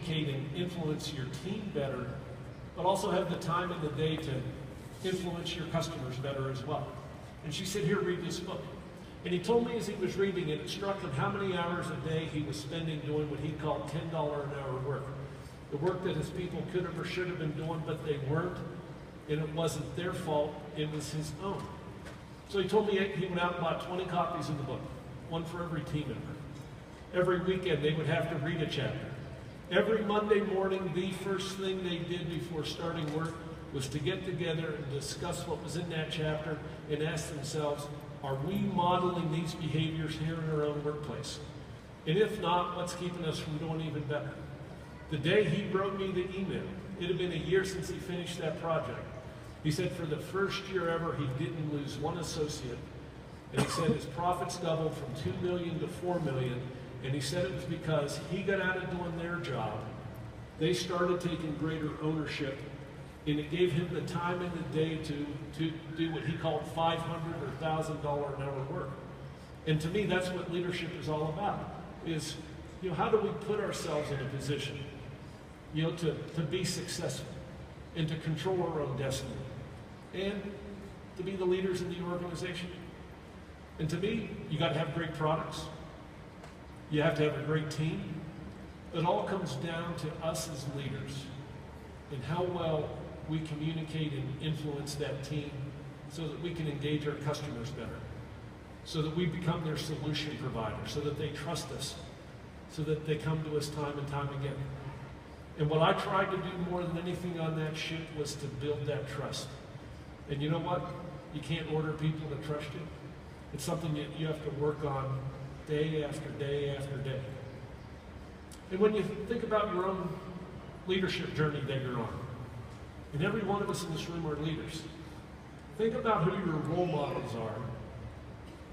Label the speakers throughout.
Speaker 1: communicate and influence your team better, but also have the time in the day to influence your customers better as well. And she said, here, read this book. And he told me as he was reading it, it struck him how many hours a day he was spending doing what he called $10 an hour work. The work that his people could have or should have been doing, but they weren't. And it wasn't their fault, it was his own. So he told me he went out and bought 20 copies of the book, one for every team member. Every weekend they would have to read a chapter. Every Monday morning, the first thing they did before starting work was to get together and discuss what was in that chapter and ask themselves, are we modeling these behaviors here in our own workplace? And if not, what's keeping us from doing even better? The day he wrote me the email, it had been a year since he finished that project. He said for the first year ever, he didn't lose one associate. And he said his profits doubled from $2 million to $4 million. And he said it was because he got out of doing their job. They started taking greater ownership. And it gave him the time in the day to do what he called $500 or $1,000 an hour work. And to me, that's what leadership is all about, is, how do we put ourselves in a position, to be successful and to control our own destiny and to be the leaders in the organization. And to me, you got to have great products. You have to have a great team. It all comes down to us as leaders and how well we communicate and influence that team so that we can engage our customers better, so that we become their solution provider, so that they trust us, so that they come to us time and time again. And what I tried to do more than anything on that ship was to build that trust. And you know what? You can't order people to trust you. It's something that you have to work on day after day after day. And when you think about your own leadership journey that you're on, and every one of us in this room are leaders, think about who your role models are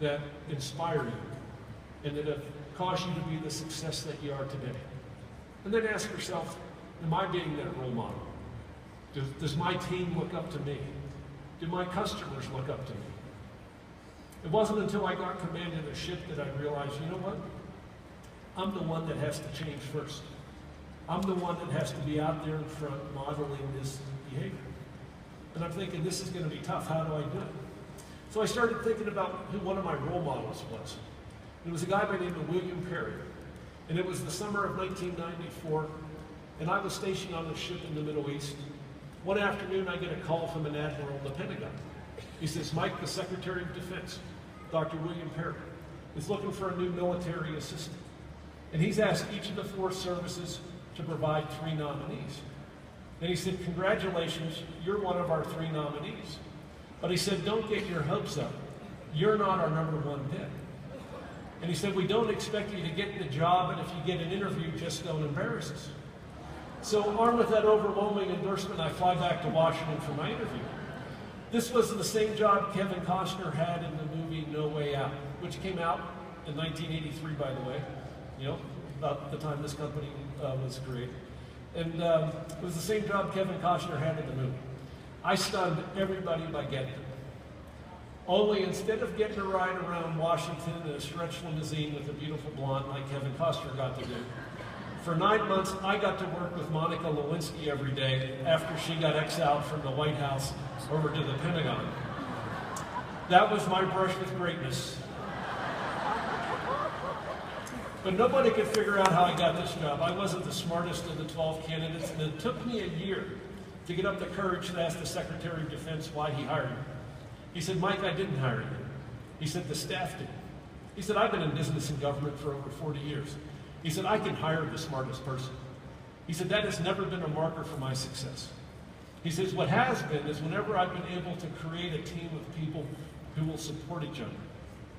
Speaker 1: that inspire you and that have caused you to be the success that you are today. And then ask yourself, am I being that role model? Does my team look up to me? Do my customers look up to me? It wasn't until I got commanded a ship that I realized, you know what? I'm the one that has to change first. I'm the one that has to be out there in front modeling this behavior. And I'm thinking, this is going to be tough. How do I do it? So I started thinking about who one of my role models was. It was a guy by the name of William Perry. And it was the summer of 1994, and I was stationed on a ship in the Middle East. One afternoon, I get a call from an admiral in the Pentagon. He says, Mike, the Secretary of Defense, Dr. William Perry, is looking for a new military assistant. And he's asked each of the 4 services to provide 3 nominees. And he said, congratulations, you're one of our 3 nominees. But he said, don't get your hopes up. You're not our #1 pick. And he said, we don't expect you to get the job, and if you get an interview, just don't embarrass us. So armed with that overwhelming endorsement, I fly back to Washington for my interview. This was the same job Kevin Costner had in the movie No Way Out, which came out in 1983, by the way, about the time this company was created. And it was the same job Kevin Costner had in the movie. I stunned everybody by getting it. Only instead of getting to ride around Washington in a stretch limousine with a beautiful blonde like Kevin Costner got to do, for 9 months I got to work with Monica Lewinsky every day after she got exiled from the White House over to the Pentagon. That was my brush with greatness. But nobody could figure out how I got this job. I wasn't the smartest of the 12 candidates, and it took me a year to get up the courage to ask the Secretary of Defense why he hired me. He said, Mike, I didn't hire you. He said, the staff did. He said, I've been in business and government for over 40 years. He said, I can hire the smartest person. He said, that has never been a marker for my success. He says, what has been is whenever I've been able to create a team of people who will support each other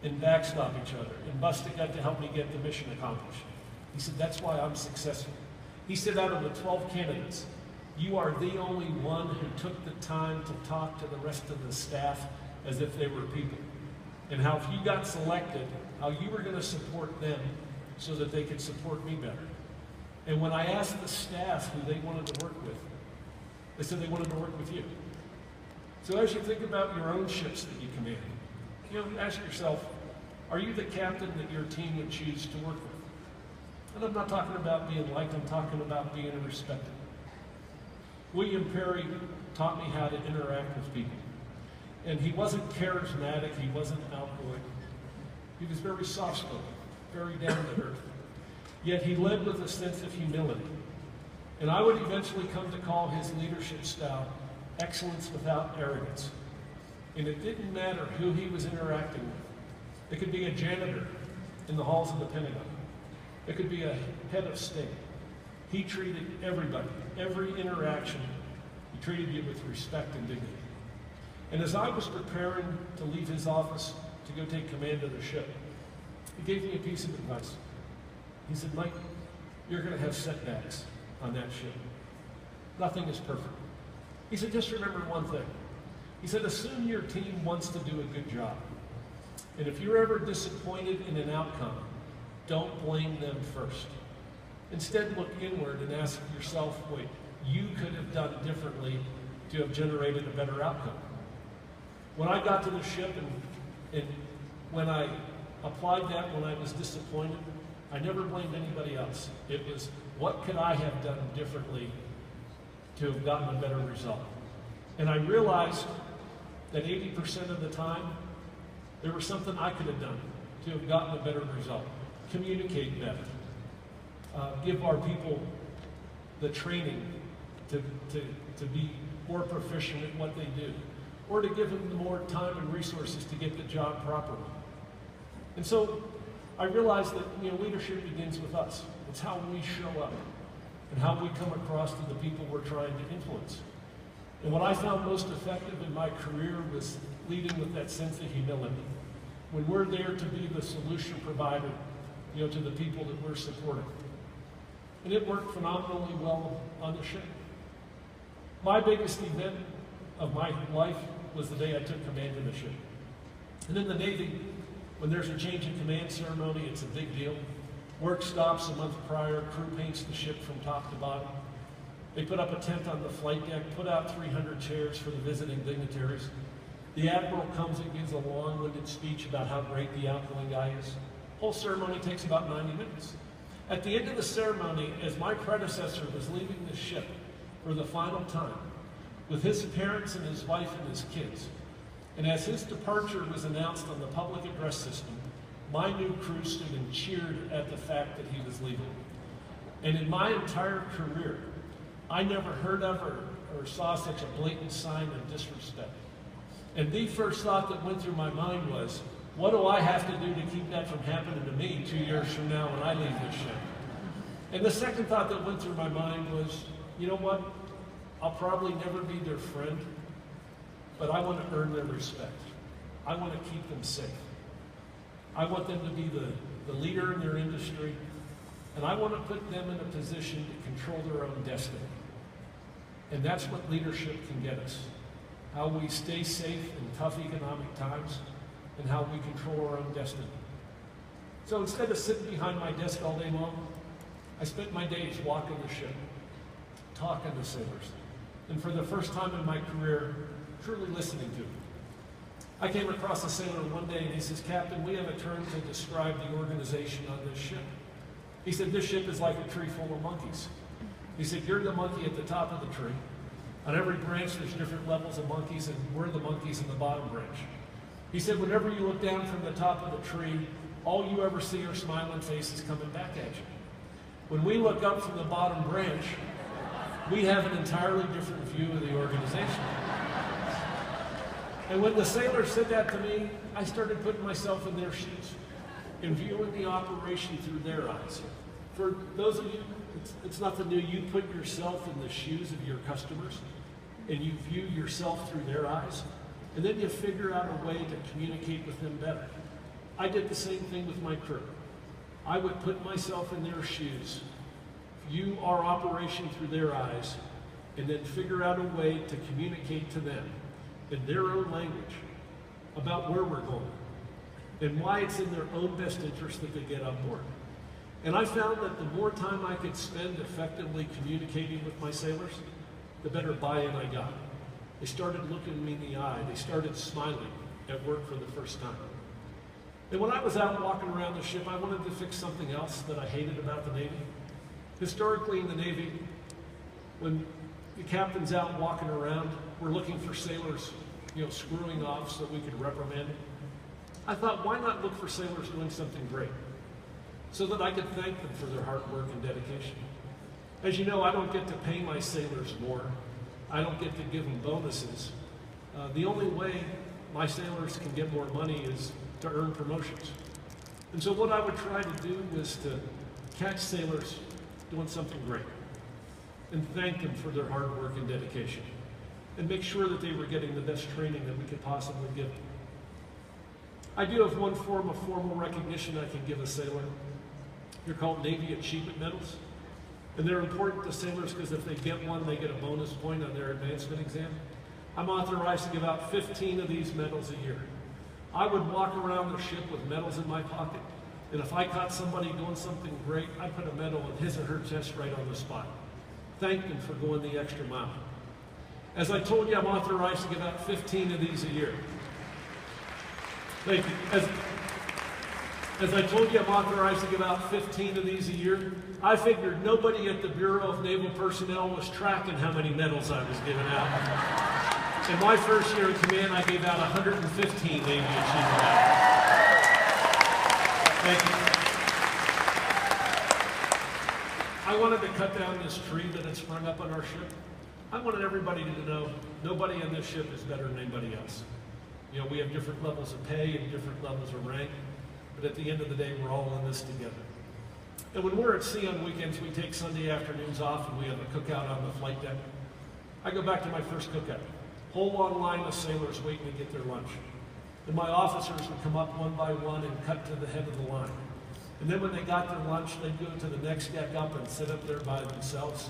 Speaker 1: and backstop each other and bust a gut to help me get the mission accomplished. He said, that's why I'm successful. He said, out of the 12 candidates, you are the only one who took the time to talk to the rest of the staff as if they were people. And how if you got selected, how you were going to support them so that they could support me better. And when I asked the staff who they wanted to work with, they said they wanted to work with you. So as you think about your own ships that you command, ask yourself, are you the captain that your team would choose to work with? And I'm not talking about being liked, I'm talking about being respected. William Perry taught me how to interact with people. And he wasn't charismatic, he wasn't outgoing. He was very soft-spoken, very down-to-earth. Yet he led with a sense of humility. And I would eventually come to call his leadership style excellence without arrogance. And it didn't matter who he was interacting with. It could be a janitor in the halls of the Pentagon. It could be a head of state. He treated everybody, every interaction, he treated you with respect and dignity. And as I was preparing to leave his office to go take command of the ship, he gave me a piece of advice. He said, Mike, you're going to have setbacks on that ship. Nothing is perfect. He said, just remember one thing. He said, assume your team wants to do a good job. And if you're ever disappointed in an outcome, don't blame them first. Instead, look inward and ask yourself what you could have done differently to have generated a better outcome. When I got to the ship and when I applied that when I was disappointed, I never blamed anybody else. It was, what could I have done differently to have gotten a better result? And I realized that 80% of the time, there was something I could have done to have gotten a better result. Communicate better. Give our people the training to be more proficient at what they do, or to give them more time and resources to get the job properly. And so I realized that leadership begins with us. It's how we show up and how we come across to the people we're trying to influence. And what I found most effective in my career was leading with that sense of humility. When we're there to be the solution provider, to the people that we're supporting. And it worked phenomenally well on the ship. My biggest event of my life was the day I took command of the ship. And in the Navy, when there's a change in command ceremony, it's a big deal. Work stops a month prior, crew paints the ship from top to bottom. They put up a tent on the flight deck, put out 300 chairs for the visiting dignitaries. The Admiral comes and gives a long-winded speech about how great the outgoing guy is. The whole ceremony takes about 90 minutes. At the end of the ceremony, as my predecessor was leaving the ship for the final time, with his parents and his wife and his kids, and as his departure was announced on the public address system, my new crew stood and cheered at the fact that he was leaving. And in my entire career, I never heard of or saw such a blatant sign of disrespect. And the first thought that went through my mind was, what do I have to do to keep that from happening to me 2 years from now when I leave this ship? And the second thought that went through my mind was, you know what? I'll probably never be their friend, but I want to earn their respect. I want to keep them safe. I want them to be the leader in their industry, and I want to put them in a position to control their own destiny. And that's what leadership can get us. How we stay safe in tough economic times, and how we control our own destiny. So instead of sitting behind my desk all day long, I spent my days walking the ship, talking to sailors, and for the first time in my career, truly listening to them. I came across a sailor one day and he says, Captain, we have a term to describe the organization on this ship. He said, this ship is like a tree full of monkeys. He said, you're the monkey at the top of the tree. On every branch, there's different levels of monkeys, and we're the monkeys in the bottom branch. He said, whenever you look down from the top of the tree, all you ever see are smiling faces coming back at you. When we look up from the bottom branch, we have an entirely different view of the organization. And when the sailors said that to me, I started putting myself in their shoes and viewing the operation through their eyes. For those of you, it's nothing new. You put yourself in the shoes of your customers and you view yourself through their eyes, and then you figure out a way to communicate with them better. I did the same thing with my crew. I would put myself in their shoes, view our operation through their eyes, and then figure out a way to communicate to them in their own language about where we're going and why it's in their own best interest that they get on board. And I found that the more time I could spend effectively communicating with my sailors, the better buy-in I got. They started looking me in the eye. They started smiling at work for the first time. And when I was out walking around the ship, I wanted to fix something else that I hated about the Navy. Historically in the Navy, when the captain's out walking around, we're looking for sailors, screwing off so we could reprimand them. I thought, why not look for sailors doing something great so that I could thank them for their hard work and dedication? As you know, I don't get to pay my sailors more. I don't get to give them bonuses. The only way my sailors can get more money is to earn promotions. And so what I would try to do was to catch sailors doing something great and thank them for their hard work and dedication and make sure that they were getting the best training that we could possibly give them. I do have one form of formal recognition I can give a sailor. They're called Navy Achievement Medals. And they're important to sailors because if they get one, they get a bonus point on their advancement exam. I'm authorized to give out 15 of these medals a year. I would walk around the ship with medals in my pocket, and if I caught somebody doing something great, I'd put a medal in his or her chest right on the spot. Thank them for going the extra mile. As I told you, I'm authorized to give out 15 of these a year. Thank you. As I told you, I'm authorized to give out 15 of these a year. I figured nobody at the Bureau of Naval Personnel was tracking how many medals I was giving out. In my first year in command, I gave out 115 Navy Achievement Medals. Thank you. I wanted to cut down this tree that had sprung up on our ship. I wanted everybody to know nobody on this ship is better than anybody else. We have different levels of pay and different levels of rank, but at the end of the day, we're all in this together. And when we're at sea on weekends, we take Sunday afternoons off and we have a cookout on the flight deck. I go back to my first cookout. Whole long line of sailors waiting to get their lunch. And my officers would come up one by one and cut to the head of the line. And then when they got their lunch, they'd go to the next deck up and sit up there by themselves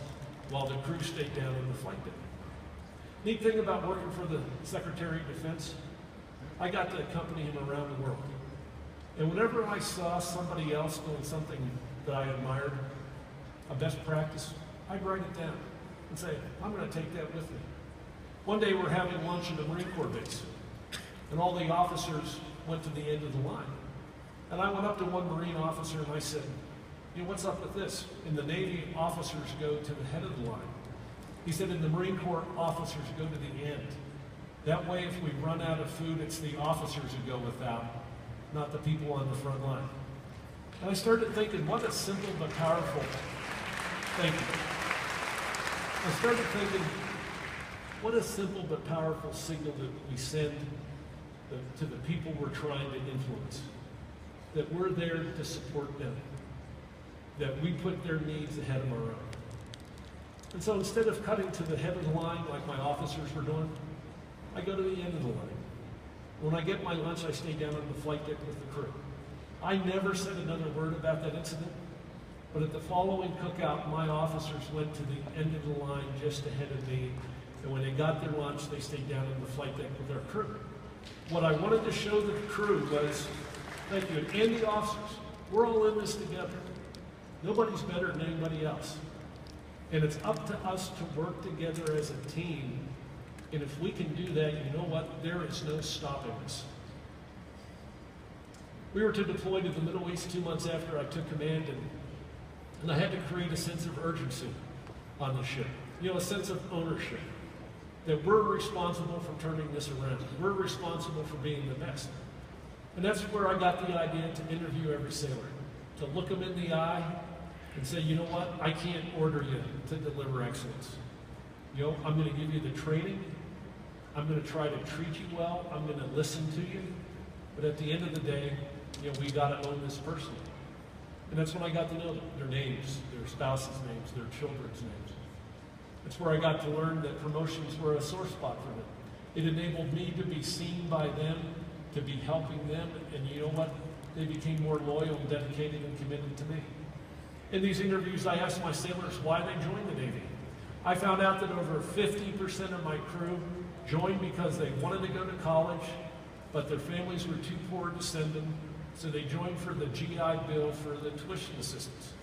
Speaker 1: while the crew stayed down on the flight deck. Neat thing about working for the Secretary of Defense, I got to accompany him around the world. And whenever I saw somebody else doing something that I admired, a best practice, I'd write it down and say, I'm going to take that with me. One day we're having lunch in the Marine Corps base, and all the officers went to the end of the line. And I went up to one Marine officer and I said, what's up with this? In the Navy, officers go to the head of the line. He said, in the Marine Corps, officers go to the end. That way, if we run out of food, it's the officers who go without, not the people on the front line. And I started thinking, what a simple but powerful, thank you. I started thinking, what a simple but powerful signal that we send to the people we're trying to influence. That we're there to support them. That we put their needs ahead of our own. And so instead of cutting to the head of the line like my officers were doing, I go to the end of the line. When I get my lunch, I stay down on the flight deck with the crew. I never said another word about that incident, but at the following cookout, my officers went to the end of the line just ahead of me, and when they got their lunch, they stayed down on the flight deck with our crew. What I wanted to show the crew was, thank you, and the officers, we're all in this together. Nobody's better than anybody else. And it's up to us to work together as a team. And if we can do that, you know what? There is no stopping us. We were to deploy to the Middle East 2 months after I took command, and I had to create a sense of urgency on the ship. A sense of ownership. That we're responsible for turning this around. We're responsible for being the best. And that's where I got the idea to interview every sailor. To look them in the eye and say, you know what? I can't order you to deliver excellence. I'm going to give you the training. I'm going to try to treat you well. I'm going to listen to you. But at the end of the day, we got to own this person. And that's when I got to know them, their names, their spouses' names, their children's names. That's where I got to learn that promotions were a sore spot for them. It enabled me to be seen by them, to be helping them, and you know what? They became more loyal, dedicated, and committed to me. In these interviews, I asked my sailors why they joined the Navy. I found out that over 50% of my crew joined because they wanted to go to college, but their families were too poor to send them, so they joined for the GI Bill for the tuition assistance.